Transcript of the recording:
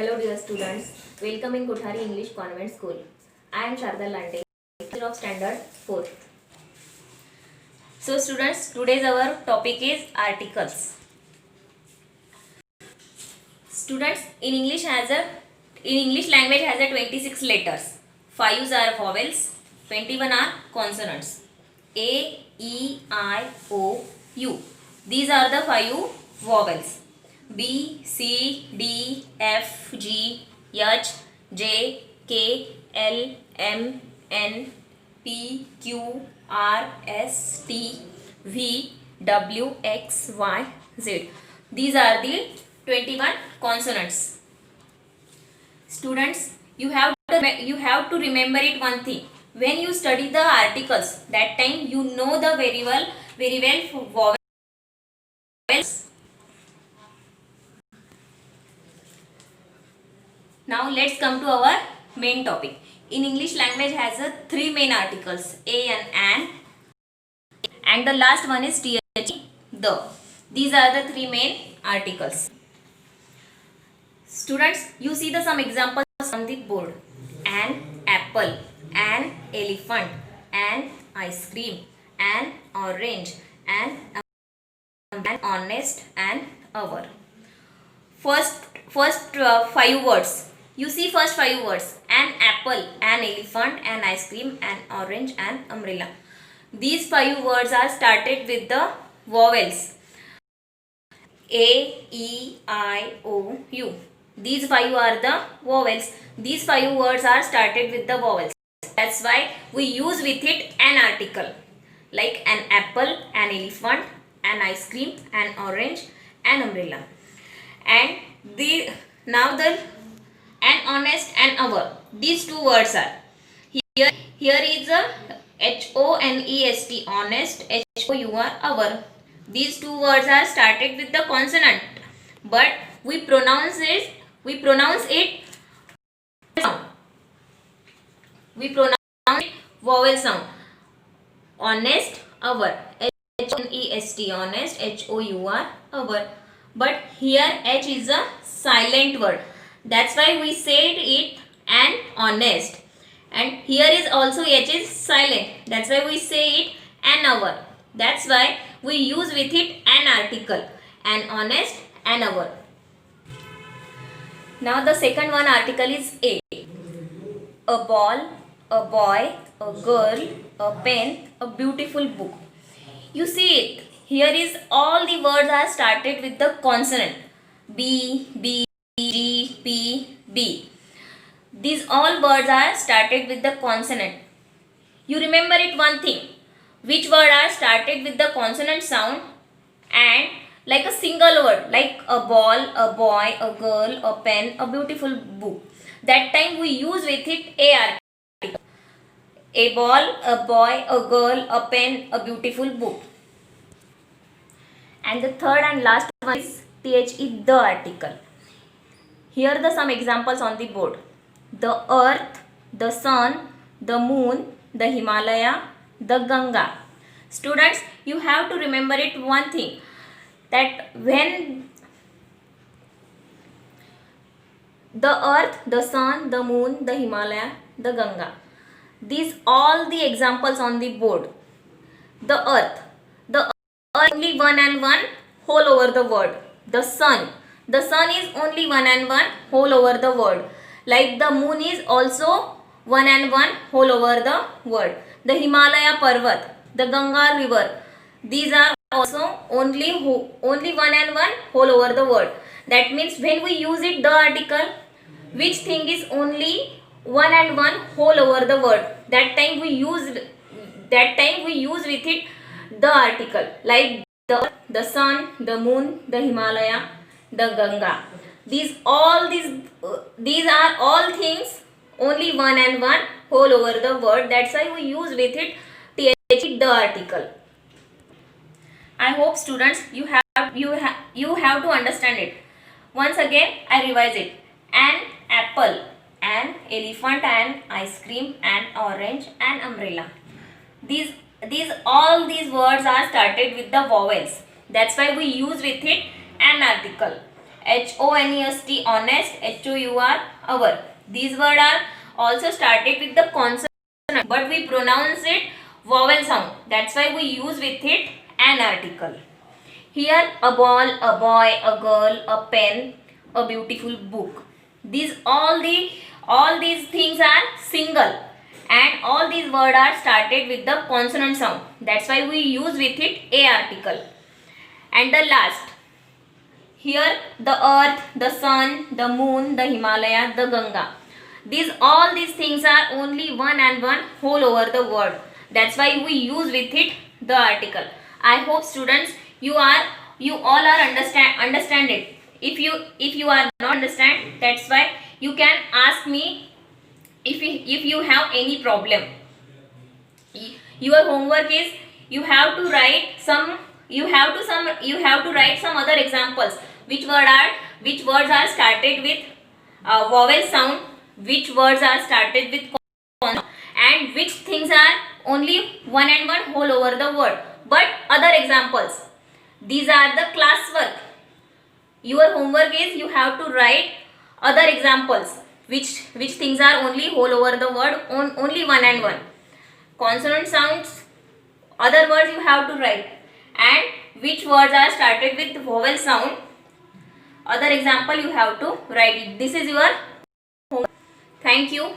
Hello dear students, welcome in Kothari English Convent School. I am Sharda Lande, teacher of standard 4. So students, today's our topic is articles. Students, in English language has a 26 letters. 5 are vowels, 21 are consonants. A, E, I, O, U. These are the 5 vowels. B, C, D, F, G, H, J, K, L, M, N, P, Q, R, S, T, V, W, X, Y, Z. These are the 21 consonants. Students, you have to remember it one thing. When you study the articles, that time you know the very well vowels. Now let's come to our main topic. In English language has a 3 main articles, a and the last one is th, the. These are the 3 main articles. Students, you see some examples on the board. An apple, an elephant, an ice cream, an orange, an honest, an hour. First 5 words. You see first 5 words. An apple, an elephant, an ice cream, an orange, an umbrella. These 5 words are started with the vowels. A, E, I, O, U. These 5 are the vowels. These 5 words are started with the vowels. That's why we use with it an article. Like an apple, an elephant, an ice cream, an orange, an umbrella. And an honest and hour. These 2 words are. Here is a HONEST, honest, HOUR, hour. These 2 words are started with the consonant, but we pronounce it sound. We pronounce it vowel sound. Honest, hour. HONEST, honest, HOUR, hour. But here H is a silent word. That's why we said it an honest. And here is also H is silent. That's why we say it an hour. That's why we use with it an article. An honest, an hour. Now the second one article is A. A ball, a boy, a girl, a pen, a beautiful book. You see it. Here is all the words are started with the consonant. B, B, G, P, B. These all words are started with the consonant. You remember it one thing. Which word are started with the consonant sound and like a single word, like a ball, a boy, a girl, a pen, a beautiful book. That time we use with it a article. A ball, a boy, a girl, a pen, a beautiful book. And the third and last one is THE, the article. Here are some examples on the board. The earth, the sun, the moon, the Himalaya, the Ganga. Students, you have to remember it one thing, that when the earth, the sun, the moon, the Himalaya, the Ganga. These all the examples on the board. The earth only one and one whole over the word. The sun is only one and one whole over the word. Like the moon is also one and one whole over the word. The Himalaya Parvat, the Ganga river, these are also only one and one whole over the word. That means when we use it the article, which thing is only one and one whole over the word, that time we use with it the article, like the sun, the moon, the Himalaya, the Ganga. These are all things only one and one whole over the word. That's why we use with it the article. I hope students you have to understand it. Once again I revise it. An apple, an elephant, an ice cream, an orange, an umbrella. All these words are started with the vowels. That's why we use with it an article. HONEST, honest. HOUR, hour. These words are also started with the consonant, but we pronounce it vowel sound. That's why we use with it an article. Here, a ball, a boy, a girl, a pen, a beautiful book. These all these things are single, and all these words are started with the consonant sound. That's why we use with it a article. And the last, here the earth, the sun, the moon, the Himalaya, the Ganga. All these things are only one and one whole over the world. That's why we use with it the article. I hope students you all are understand it. If you are not understand, that's why you can ask me if you have any problem. Your homework is you have to write some other examples, which words are started with vowel sound, which words are started with consonant, and which things are only one and one whole over the word. But other examples, these are the classwork. Your homework is you have to write other examples, which things are only whole over the word, only one and one. Consonant sounds, other words you have to write, and which words are started with vowel sound, other example you have to write it. This is your homework. Thank you.